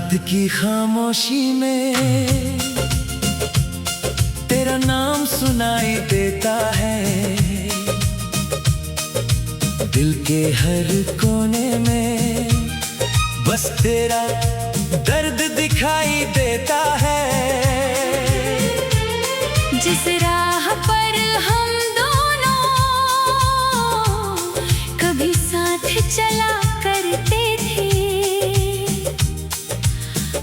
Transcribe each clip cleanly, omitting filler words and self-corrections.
रात की खामोशी में तेरा नाम सुनाई देता है। दिल के हर कोने में बस तेरा दर्द दिखाई देता है। जिस राह पर हम दोनों कभी साथ चला करते थे,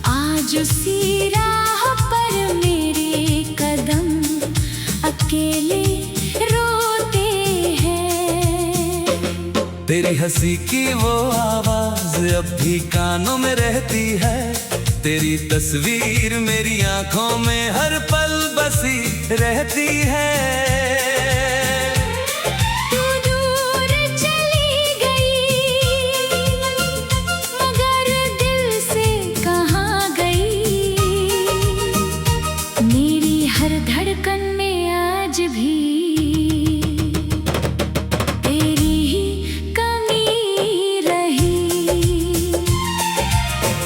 आज उसी राह पर मेरे कदम अकेले रोते हैं। तेरी हंसी की वो आवाज अब भी कानों में रहती है। तेरी तस्वीर मेरी आंखों में हर पल बसी रहती है। तू दूर चली गई मगर दिल से कहाँ गई। मेरी हर धड़कन में आज भी तेरी ही कमी रही।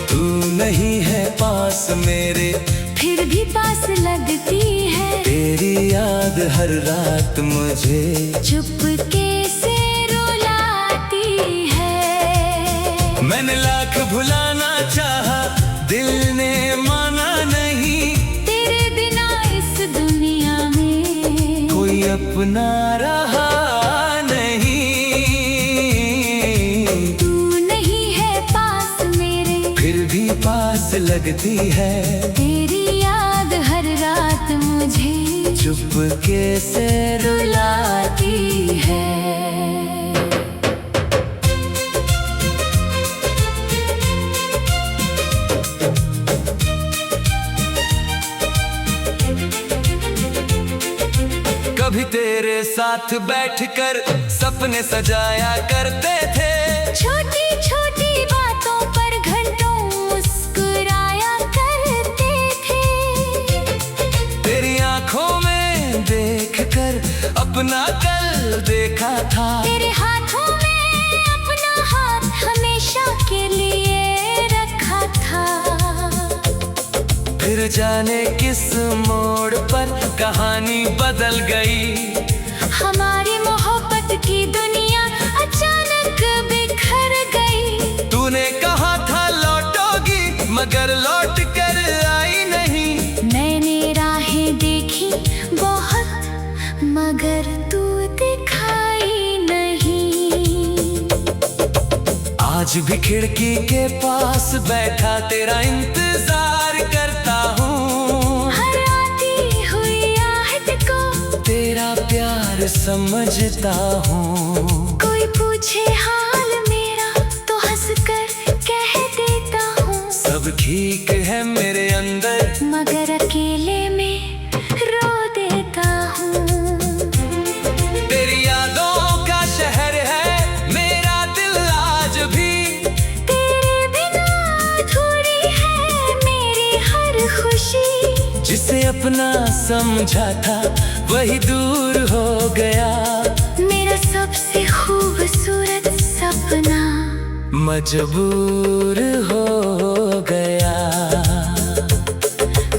तू नहीं है पास मेरे फिर भी पास लगती है। तेरी याद हर रात मुझे चुपके से रुलाती है। मैंने लाख भुलाना चाहा, दिल ने माना नहीं। तेरे बिना इस दुनिया में कोई अपना रहा नहीं। तू नहीं है पास मेरे फिर भी पास लगती है। तेरी याद हर रात मुझे चुपके से रुलाती है। कभी तेरे साथ बैठकर सपने सजाया करते थे। छोटी छोटी बातों पर घंटों मुस्कुराया करते थे। तेरी आंखों में देखकर अपना कल देखा था। तेरे हाथों में अपना हाथ हमेशा के लिए रखा था। फिर जाने किस मोड़ पर कहानी बदल गई। हमारी मोहब्बत की दुनिया अचानक बिखर गई। तूने कहा था लौटोगी मगर लौट कर आई नहीं। मैंने राहें देखी बहुत मगर तू दिखाई नहीं। आज भी खिड़की के पास बैठा तेरा इंतजार करता हूँ। हर आती हुई आहट को तेरा प्यार समझता हूँ। कोई पूछे हाल मेरा तो हंसकर कह देता हूँ। सब ठीक है मेरे अंदर मगर अकेले में रो देता हूँ। तेरी यादों का शहर है मेरा दिल आज भी। तेरे बिना अधूरी है मेरी हर खुशी। जिसे अपना समझा था वही दूर हो गया। मेरा सबसे खूबसूरत सपना मजबूर हो गया।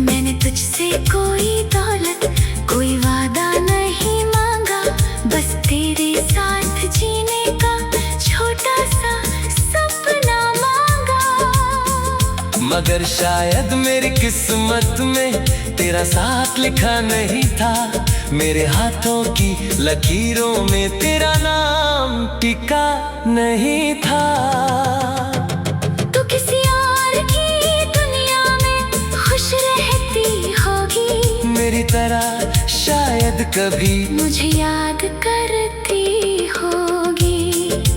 मैंने तुझसे कोई दौलत कोई वादा नहीं मांगा। बस तेरे साथ जीने का छोटा सा सपना मांगा। मगर शायद मेरी किस्मत में तेरा साथ लिखा नहीं था। मेरे हाथों की लकीरों में तेरा नाम टिका नहीं था। तू किसी और की दुनिया में खुश रहती होगी। मेरी तरह शायद कभी मुझे याद करती होगी।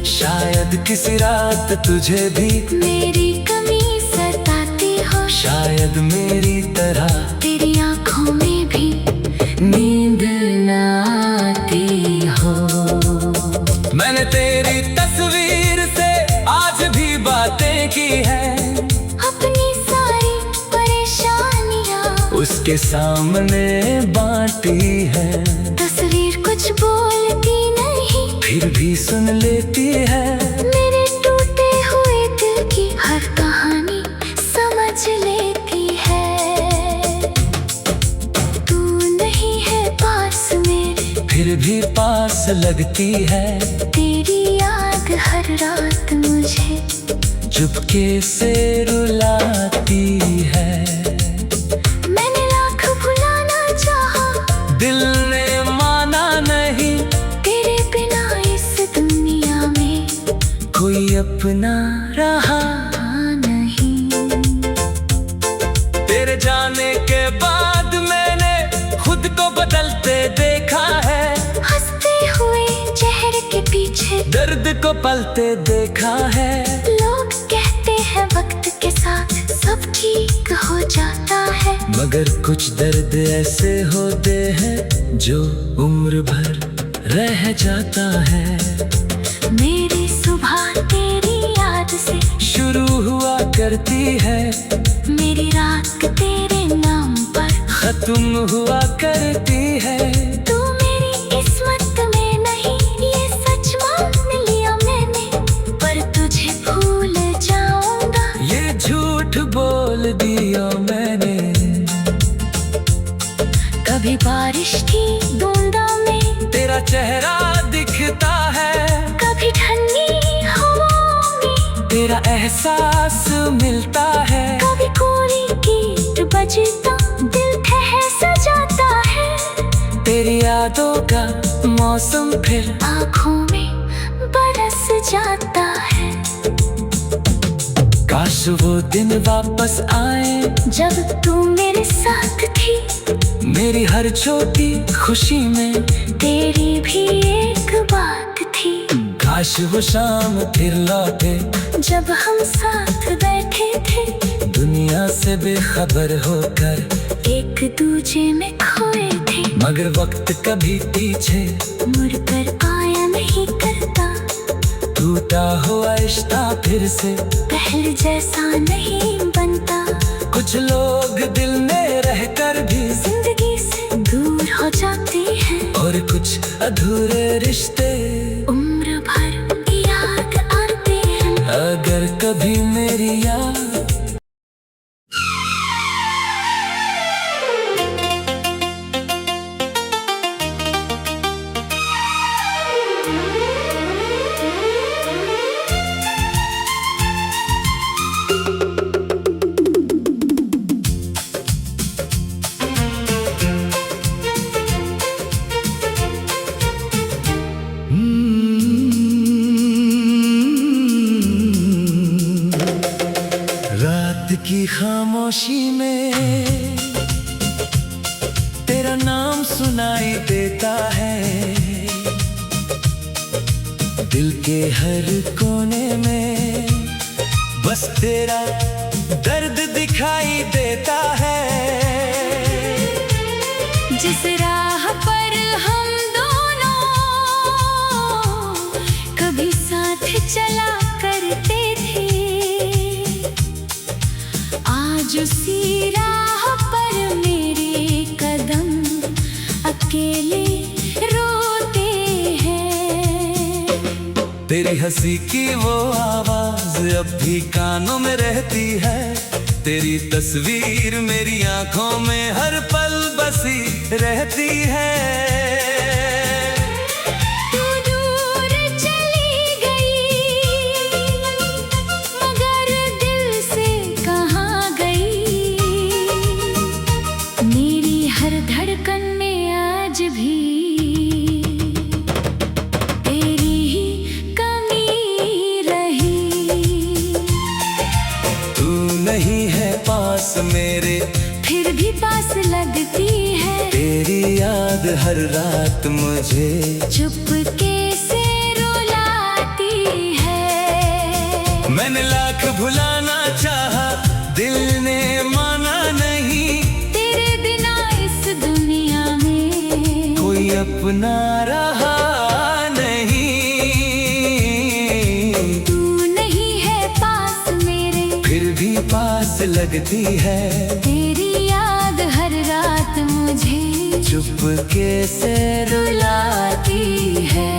शायद किसी रात तुझे भी मेरी कमी सताती हो। शायद मेरी तरह तेरी आंखों में भी नींद न आती हो। मैंने तेरी तस्वीर से आज भी बातें की है। अपनी सारी परेशानियां उसके सामने बांटी है। तस्वीर कुछ बोलती नहीं फिर भी सुन लेती है। मेरे टूटे हुए दिल की हर कहानी समझ भी पास लगती है। तेरी याद हर रात मुझे चुपके से रुलाती है। मैंने लाख भुलाना चाहा, दिल ने माना नहीं। तेरे बिना इस दुनिया में कोई अपना रहा नहीं। तेरे जाने के बाद मैंने खुद को बदलते देखा है। हंसते हुए चेहरे के पीछे दर्द को पलते देखा है। लोग कहते हैं वक्त के साथ सब ठीक हो जाता है, मगर कुछ दर्द ऐसे होते हैं जो उम्र भर रह जाता है। मेरी सुबह तेरी याद से शुरू हुआ करती है, मेरी रात तेरे नाम पर खत्म हुआ करती है। तू मेरी किस्मत में नहीं, ये सच मान लिया मैंने, पर तुझे भूल जाऊंगा ये झूठ बोल दिया मैंने। कभी बारिश की बूंदा में तेरा चेहरा दिखता है, कभी ठंडी हवाओं में तेरा एहसास मिलता है। कभी कोई गीत बजता दिल ठहर जाता है। तेरी यादों का मौसम फिर आँखों में बरस जाता है। काश वो दिन वापस आए जब तू मेरे साथ थी, मेरी हर छोटी खुशी में तेरी भी एक बात थी। काश वो शाम फिर लौटे जब हम साथ बैठे थे, दुनिया से बेखबर होकर एक दूजे में खोए थे, मगर वक्त कभी पीछे मुड़कर आया नहीं करता। टूटा हुआ रिश्ता फिर से पहले जैसा नहीं बनता। कुछ लोग दिल में रहकर भी जिंदगी से दूर हो जाती है, और कुछ अधूरे रिश्ते उम्र भर याद आते हैं। अगर कभी मेरी याद रात की खामोशी में तेरा नाम सुनाई देता है। दिल के हर कोने में बस तेरा दर्द दिखाई देता है। जिस राह पर हम दोनों कभी साथ चला करते थे, आज उसी राह पर मेरे कदम अकेले रोते हैं। तेरी हंसी की वो आवाज अब भी कानों में रहती है। तेरी तस्वीर मेरी आंखों में हर पल बसी रहती है। तू दूर चली गई, मगर दिल से कहाँ गई। मेरी हर धड़कन में आज भी तेरी ही कमी रही। तू नहीं है पास मेरे, फिर भी पास लगती है। तेरी याद हर रात मुझे चुपके से रुलाती है। मैंने लाख भुलाना चाहा, दिल ने माना नहीं। तेरे बिना इस दुनिया में कोई अपना रहा नहीं। तू नहीं है पास मेरे, फिर भी पास लगती है। तेरी याद हर रात मुझे चुपके से रुलाती है।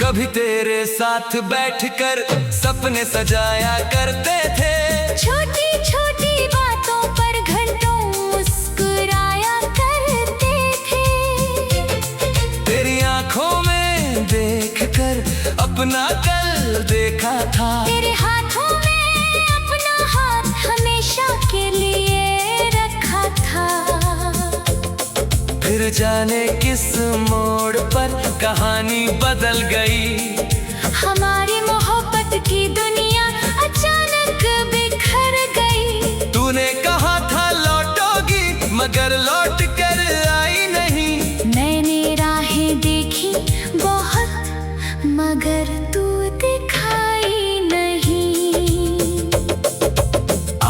कभी तेरे साथ बैठकर सपने सजाया करते थे। छोटी छोटी बातों पर घंटों मुस्कुराया करते थे। तेरी आंखों में देखकर अपना कल देखा था। तेरे हाथों में अपना हाथ हमेशा के लिए रखा था। फिर जाने किस मोड़ पर कहानी बदल गई। हमारी मोहब्बत की दुनिया अचानक बिखर गई। तूने कहा था लौटोगी मगर लौट कर आई नहीं। मैंने राहें देखी बहुत मगर तू दिखाई नहीं।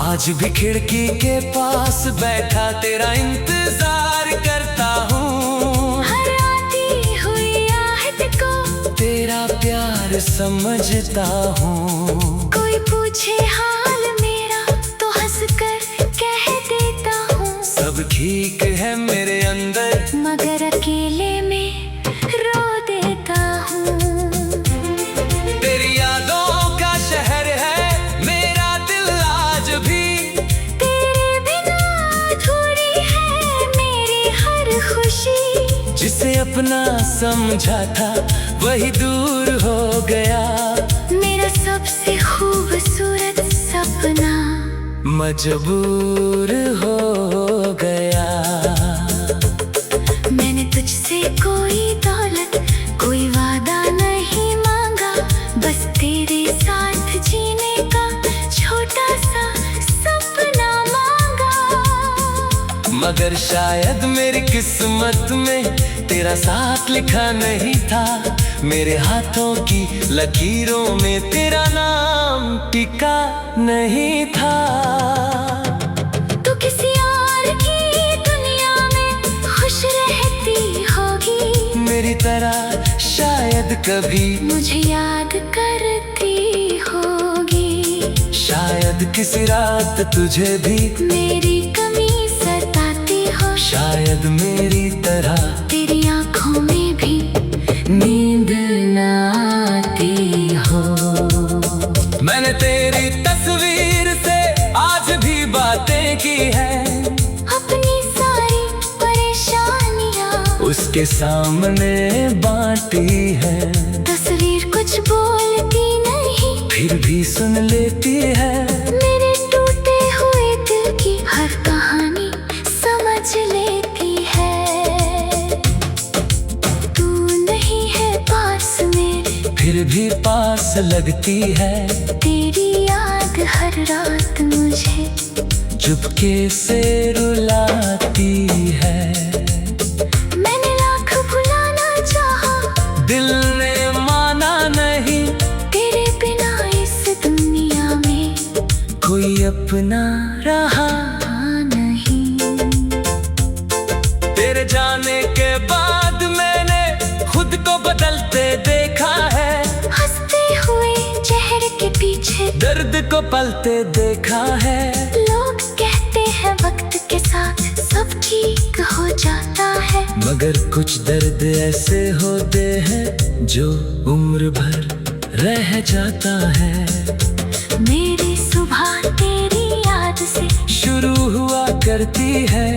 आज भी खिड़की के पास बैठा तेरा इंतजार करता हूँ। हर आती हुई आहट को तेरा प्यार समझता हूँ। कोई पूछे हाल मेरा तो हंसकर कह देता हूँ। सब ठीक है मेरे अंदर मगर अकेले में रो देता हूँ। तेरी यादों का शहर है मेरा दिल आज भी। तेरे बिना अधूरी है मेरी हर खुशी। जिसे अपना समझा था वही दूर हो गया। मेरा सबसे खूबसूरत सपना मजबूर हो गया। मैंने तुझसे कोई दौलत कोई वादा नहीं मांगा। बस तेरे साथ जीने का छोटा सा सपना मांगा। मगर शायद मेरी किस्मत में तेरा साथ लिखा नहीं था। मेरे हाथों की लकीरों में तेरा नाम टिका नहीं था। तू किसी और की दुनिया में खुश रहती होगी। मेरी तरह शायद कभी मुझे याद करती होगी। शायद किसी रात तुझे भी मेरी कमी सताती हो। शायद मेरी तरह तेरी आंखों में भी नींद न आती हो। मैंने तेरी तस्वीर से आज भी बातें की है। अपनी सारी परेशानियां उसके सामने बांटी है। तस्वीर कुछ बोलती नहीं फिर भी सुन लेती है। मेरे टूटे हुए दिल की हर कहानी समझ लेती है। तू नहीं है पास मेरे फिर भी पास लगती है। तेरी याद हर रात मुझे चुपके से रुलाती है। मैंने लाख भुलाना चाहा दिल ने माना नहीं। तेरे बिना इस दुनिया में कोई अपना रहा नहीं। तेरे जाने के बाद मैंने खुद को बदलते देखा है। हंसते हुए चेहरे के पीछे दर्द को पलते देखा है। लोग कहते हैं वक्त के साथ सब ठीक हो जाता है। मगर कुछ दर्द ऐसे होते हैं जो उम्र भर रह जाता है। मेरी सुबह तेरी याद से शुरू हुआ करती है।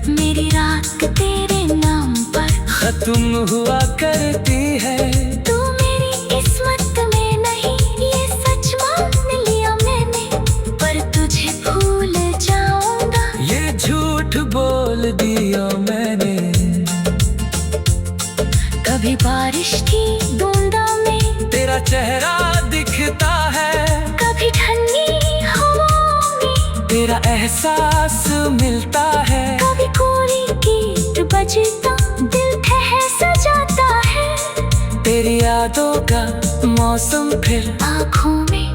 मेरी रात तेरे नाम पर खत्म हुआ करती है। तू मेरी किस्मत में नहीं ये सच मान लिया मैंने। पर तुझे भूल जाऊंगा ये झूठ बोल दिया मैंने। कभी बारिश की बूंदा में तेरा चेहरा दिखता है। कभी ठंडी हवाओं में तेरा एहसास मिलता है। कभी कोरी गीत बजता दिल ठहर जाता है। तेरी यादों का मौसम फिर आँखों में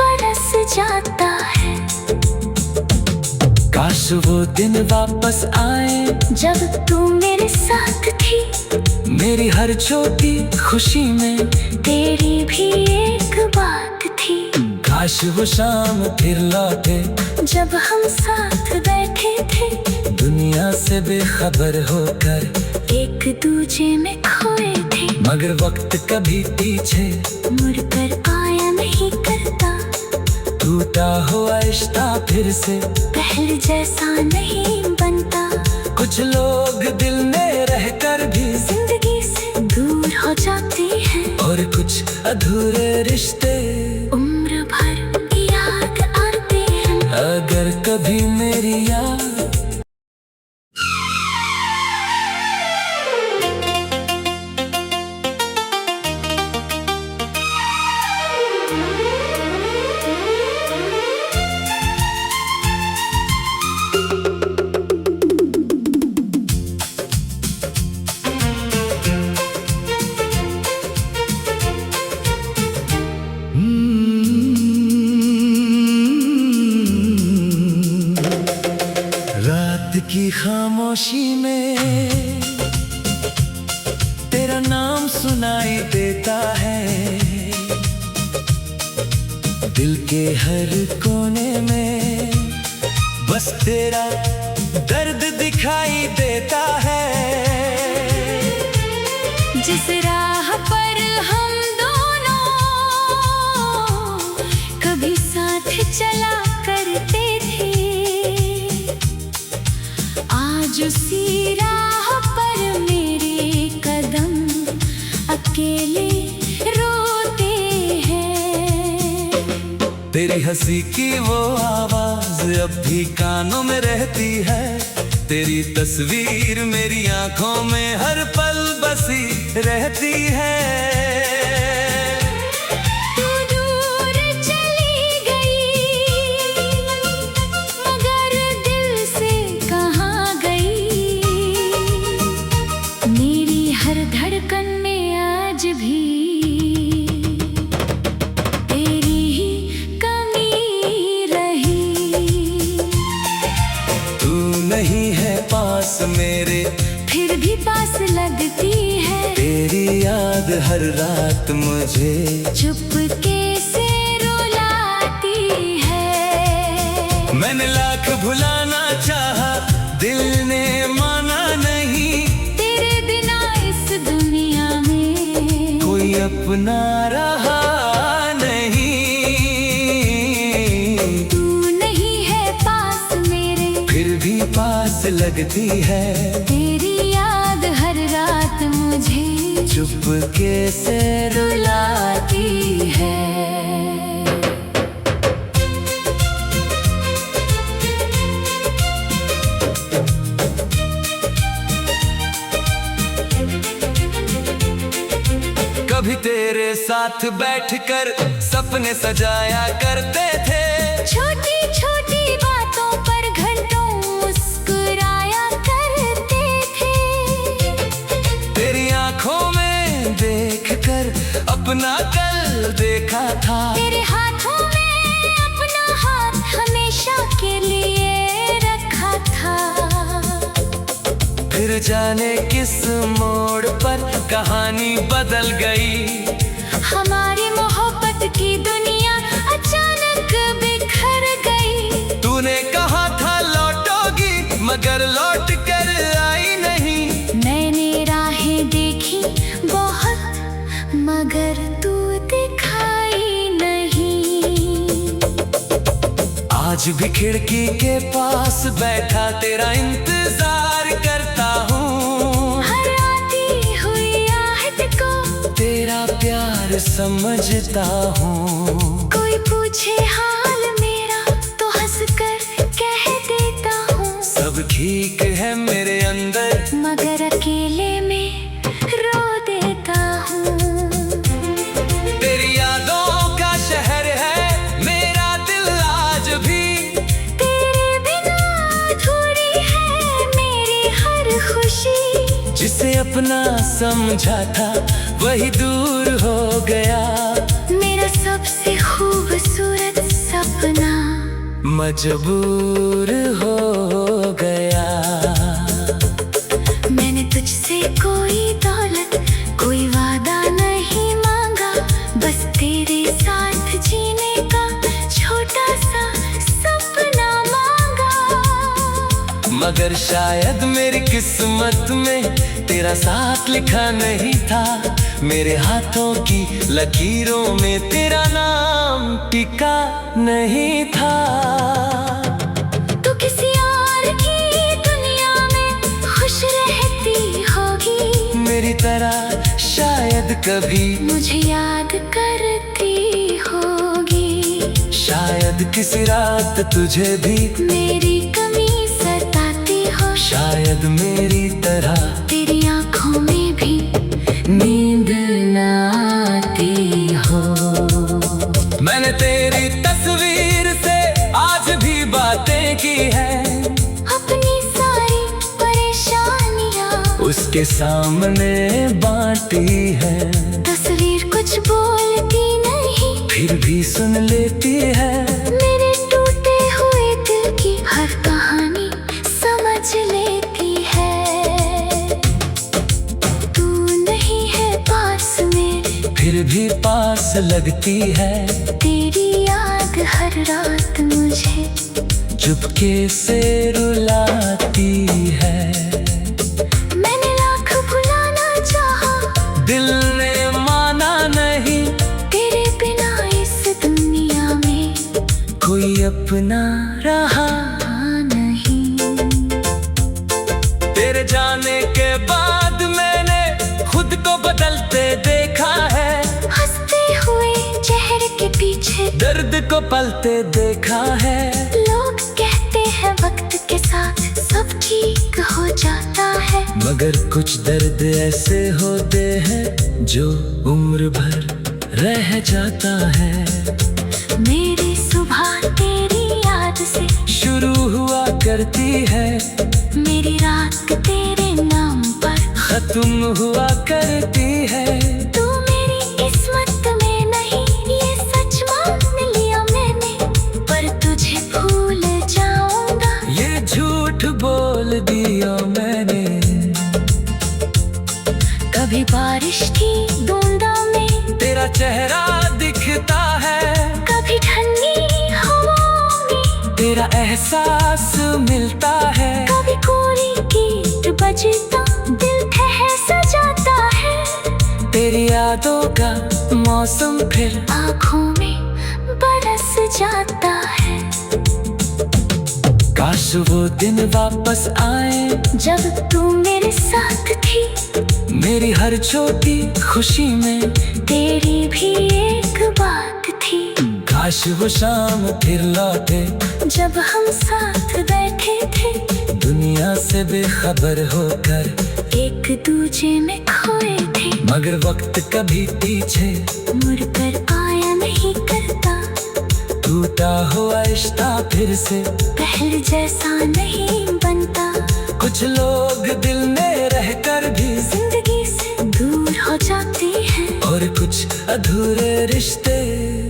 बरस जाता है। काश वो दिन वापस आए जब तू मेरे साथ थी मेरी हर छोटी खुशी में तेरी भी एक बात थी। काश वो शाम फिर लौटे जब हम साथ बैठे थे दुनिया से बेखबर होकर एक दूजे में खोए थे, मगर वक्त कभी पीछे मुड़कर आया नहीं करता। टूटा हुआ रिश्ता फिर से पहले जैसा नहीं बनता। कुछ लोग दिल में रहकर भी जिंदगी से दूर हो जाते हैं, और कुछ अधूरे रिश्ते उम्र भर याद आते हैं। अगर कभी मेरी याद रात की खामोशी में तेरा नाम सुनाई देता है। दिल के हर कोने में बस तेरा दर्द दिखाई देता है। जिस राह पर हम दोनों कभी साथ चला करते थे, आज उसी राह पर मेरे कदम अकेले रोते हैं। तेरी हंसी की वो आवाज अब भी कानों में रहती है। तेरी तस्वीर मेरी आंखों में हर पल बसी रहती है। तू दूर चली गई, मगर दिल से कहाँ गई? मेरी हर धड़कन में आज भी तेरी ही कमी रही। तू नहीं है पास मेरे, फिर भी पास लगती है। तेरी याद हर रात मुझे चुपके से रुलाती है। मैंने लाख भुलाना चाहा, दिल ने माना नहीं। तेरे बिना इस दुनिया में कोई अपना रहा नहीं। तू नहीं है पास मेरे, फिर भी पास लगती है। तेरी याद हर रात मुझे चुपके से रुलाती है। कभी तेरे साथ बैठकर सपने सजाया करते थे। छोटी छोटी बातों पर घंटों मुस्कुराया करते थे। तेरी आंखों में देखकर अपना कल देखा था। तेरे हाथों में अपना हाथ हमेशा के लिए रखा था। फिर जाने किस मोड़ पर कहानी बदल गई। हमारी मोहब्बत की दुनिया अचानक बिखर गई। तूने कहा था लौटोगी, मगर लौट कर आई नहीं। मैंने राहें देखी बहुत, मगर तू दिखाई नहीं। आज भी खिड़की के पास बैठा तेरा इंतजार करता हूँ। हर आती हुई आहट को तेरा प्यार समझता हूँ। कोई पूछे हाल मेरा तो हंसकर कह देता हूँ। सब ठीक है मेरे अंदर, मगर अकेले में रो देता हूँ। तेरी यादों का शहर है मेरा दिल आज भी। तेरे बिना अधूरी है मेरी हर खुशी। जिसे अपना समझा था वही दूर हो गया। मेरा सबसे खूबसूरत सपना मजबूर हो गया। मैंने तुझसे कोई दौलत कोई वादा नहीं मांगा, बस तेरे साथ जीने का छोटा सा सपना मांगा। मगर शायद मेरी किस्मत में तेरा साथ लिखा नहीं था। मेरे हाथों की लकीरों में तेरा नाम टिका नहीं था। तू किसी और की दुनिया में खुश रहती होगी, मेरी तरह शायद कभी मुझे याद करती होगी। शायद किसी रात तुझे भी मेरी कमी सताती हो, शायद मेरी तरह तेरी आंखों में भी नींद न आती हो। मैंने तेरी तस्वीर से आज भी बातें की है, अपनी सारी परेशानियां उसके सामने बांटी है। तस्वीर कुछ बोलती नहीं, फिर भी सुन लेती है। मेरे टूटे हुए दिल की हर कहानी समझ लेती है। तू नहीं है पास मेरे, फिर भी पास लगती है। तेरी याद हर रात मुझे चुपके से रुलाती है। मैंने लाख भुलाना चाहा, दिल ने माना नहीं, तेरे बिना इस दुनिया में कोई अपना रहा नहीं। तेरे जाने के बाद मैंने खुद को बदलते देखा है। हंसते हुए चेहरे के पीछे दर्द को पलते देखा है। लोग कहते हैं वक्त के साथ सब ठीक हो जाता है, मगर कुछ दर्द ऐसे होते हैं जो उम्र भर रह जाता है। मेरी सुबह तेरी याद से शुरू हुआ करती है, मेरी रात तेरे नाम पर खत्म हुआ करती है। तू मेरी किस्मत में नहीं, ये सच मान लिया मैंने, पर तुझे भूल जाऊंगा ये झूठ बोल दिया मैंने। कभी बारिश की बूंदा में तेरा चेहरा दिखता है, कभी ठंडी हवाओं में तेरा एहसास मिलता है। कभी कोरी गीत बजता दिल ठहर जाता है। तेरी यादों का मौसम फिर आँखों में बरस जाता है। काश वो दिन वापस आए, जब तू मेरे साथ थी, मेरी हर छोटी खुशी में तेरी भी एक बात थी। काश वो शाम फिर लौटे, जब हम साथ बैठे थे, दुनिया से बेखबर होकर एक दूजे में खोए थे। मगर वक्त कभी पीछे मुड़ कर आया नहीं करता, टूटा हुआ रिश्ता फिर से पहले जैसा नहीं बनता। कुछ लोग दिल में रहकर भी जिंदगी से दूर हो जाते हैं, और कुछ अधूरे रिश्ते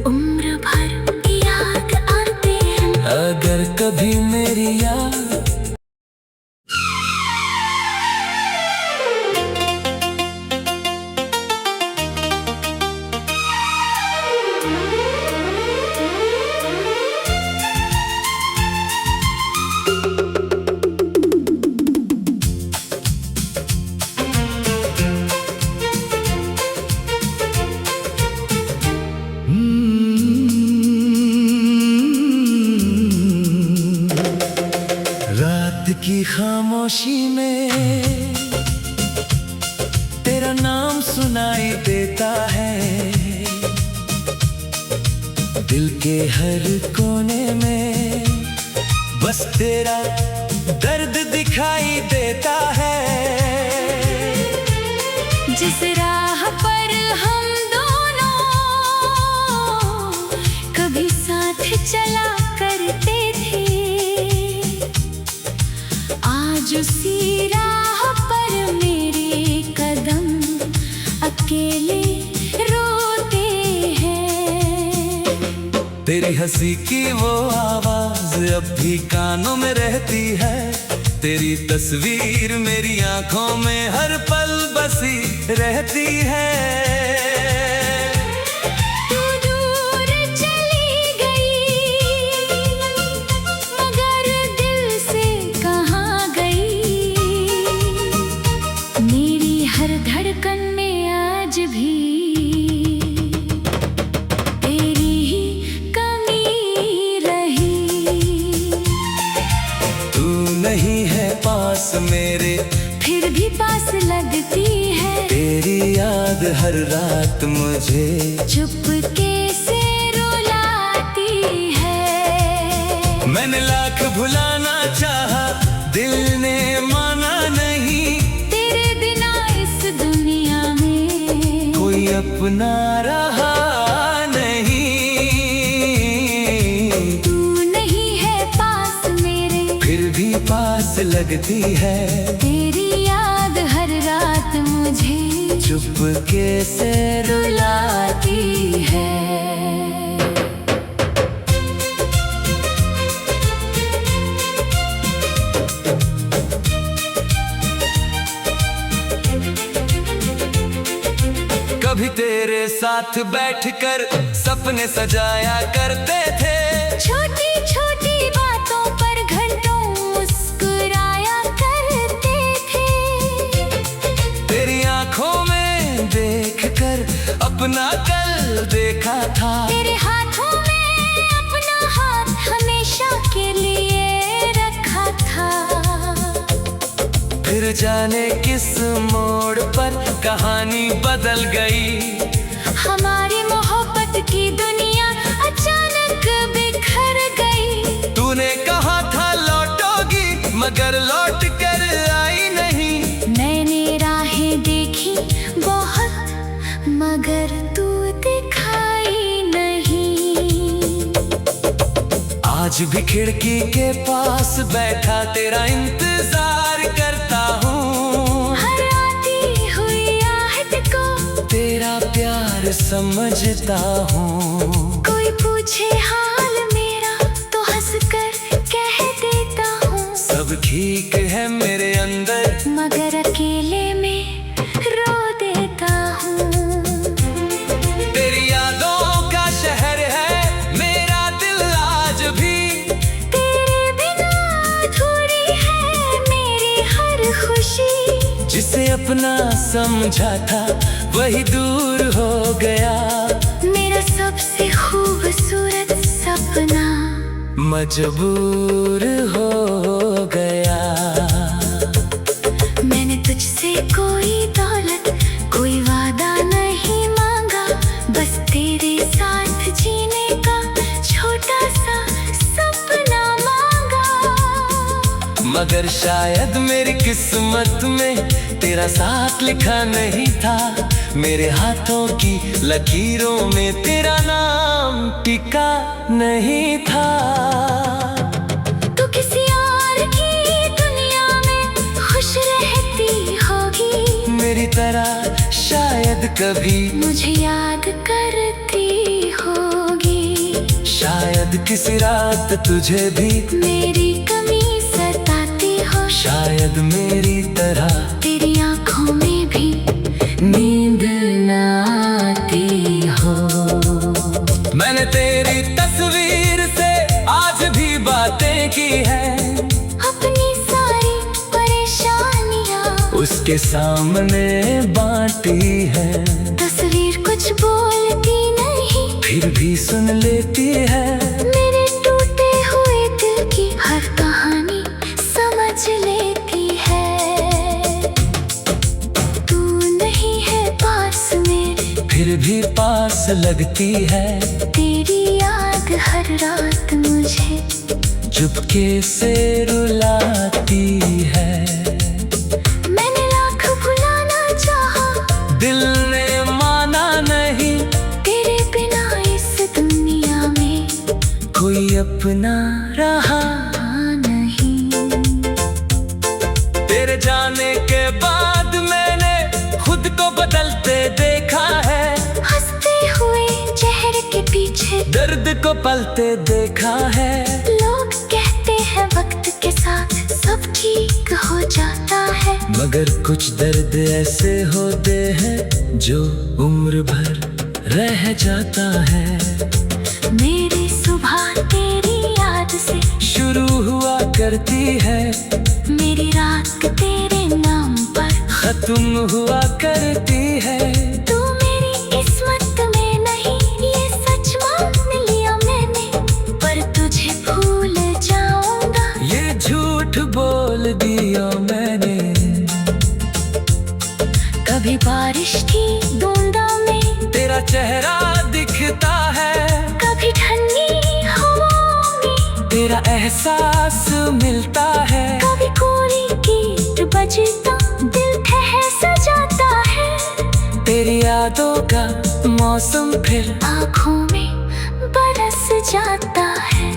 उम्र भर याद आते हैं। अगर कभी मेरी याद की खामोशी में तेरा नाम सुनाई देता है। दिल के हर कोने में बस तेरा दर्द दिखाई देता है। जिस राह पर हम दोनों कभी साथ चला करते थे, आज उसी राह पर मेरे कदम अकेले रोते हैं। तेरी हंसी की वो आवाज अब भी कानों में रहती है। तेरी तस्वीर मेरी आंखों में हर पल बसी रहती है। तू दूर चली गई, मगर दिल से कहाँ तेरी याद हर रात मुझे चुपके से रुलाती है। मैंने लाख भुलाना चाहा, दिल ने माना नहीं। तेरे बिना इस दुनिया में कोई अपना रहा नहीं। तू नहीं है पास मेरे, फिर भी पास लगती है। तेरी याद हर रात मुझे चुपके से रुलाती है। कभी तेरे साथ बैठकर सपने सजाया करते थे। छोटी छोटी बातों पर घंटों मुस्कुराया करते थे। तेरी आंखों में देखकर अपना कल देखा था। तेरे हाथों में अपना हाथ हमेशा के लिए रखा था। फिर जाने किस मोड़ पर कहानी बदल गई। हमारी मोहब्बत की दुनिया अचानक बिखर गई। तूने कहा था लौटोगी, मगर लौट कर आई नहीं। मैंने राहें देखी बहुत, मगर तू दिखाई नहीं। आज भी खिड़की के पास बैठा तेरा इंतजार करता हूँ। हर आती हुई आहट को तेरा प्यार समझता हूँ। कोई पूछे हाल मेरा तो हंसकर कह देता हूँ। सब ठीक है मेरे अंदर, मगर अकेले में रो देता हूँ। तेरी यादों का शहर है मेरा दिल आज भी। तेरे बिना अधूरी है मेरी हर खुशी। जिसे अपना समझा था वही दूर हो गया। मेरा सबसे खूबसूरत सपना मजबूर हो गया। मैंने तुझसे कोई दौलत कोई वादा नहीं मांगा, बस तेरे साथ जीने का छोटा सा सपना मांगा। मगर शायद मेरी किस्मत में तेरा साथ लिखा नहीं था। मेरे हाथों की लकीरों में तेरा नाम टिका नहीं था। तू किसी और की दुनिया में खुश रहती होगी। मेरी तरह शायद कभी मुझे याद करती होगी। शायद किसी रात तुझे भी मेरी कमी सताती हो। शायद मेरी तरह तेरी आंखों में भी नींद न आती हो। मैंने तेरी तस्वीर से आज भी बातें की है। अपनी सारी परेशानियां उसके सामने बांटी है। तस्वीर कुछ बोलती नहीं, फिर भी सुन लेती है। मेरे टूटे हुए दिल की हर कहानी समझ लेती है। तू नहीं है पास मेरे, फिर भी पास लगती है। तेरी याद हर रात मुझे चुपके से रुलाती है। मैंने लाख भुलाना चाहा, दिल ने माना नहीं। तेरे बिना इस दुनिया में कोई अपना रहा नहीं। तेरे जाने के बाद मैंने खुद को बदलते देखा है। हंसते हुए चेहरे के पीछे दर्द को पलते देखा है। लोग कहते हैं वक्त के साथ सब ठीक हो जाता है, मगर कुछ दर्द ऐसे होते हैं जो उम्र भर रह जाता है। मेरी सुबह तेरी याद से शुरू हुआ करती है, मेरी रात तेरे नाम पर खत्म हुआ करती है। तू मेरी किस्मत में नहीं, ये सच मान लिया मैंने, पर तुझे भूल जाऊंगा। ये झूठ बोल दिया मैंने। कभी बारिश की बूंदा में तेरा चेहरा दिखता है, कभी ठंडी हवाओं में तेरा एहसास मिलता है। कभी कोरी गीत बजता दिल ठहर जाता है। तेरी यादों का मौसम फिर आँखों में बरस जाता है।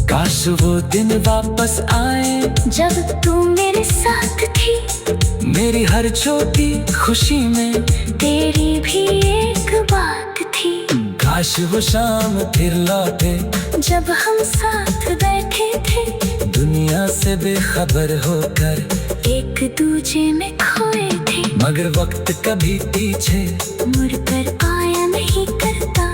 काश वो दिन वापस आए जब तू मेरे साथ थी, मेरी हर छोटी खुशी में तेरी भी एक बात थी। काश वो शाम फिर लौटे जब हम साथ बैठे थे, दुनिया से बेखबर होकर एक दूजे में खोए थे। मगर वक्त कभी पीछे मुड़कर आया नहीं करता,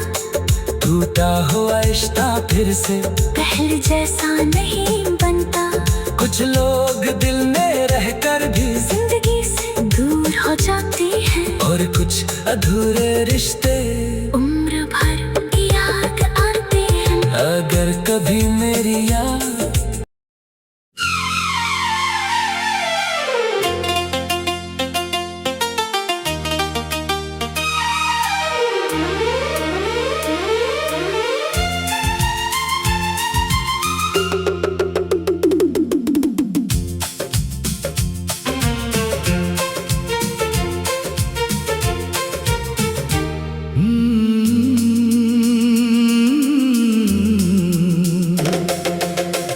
टूटा हुआ रिश्ता फिर से पहले जैसा नहीं बनता। कुछ लोग दिल में रहकर भी जिंदगी से दूर हो जाते हैं, और कुछ अधूरे रिश्ते उम्र भर याद आते हैं। अगर कभी मेरी याद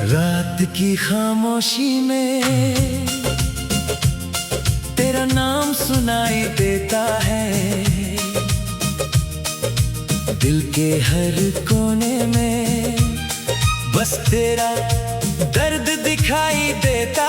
रात की खामोशी में तेरा नाम सुनाई देता है। दिल के हर कोने में बस तेरा दर्द दिखाई देता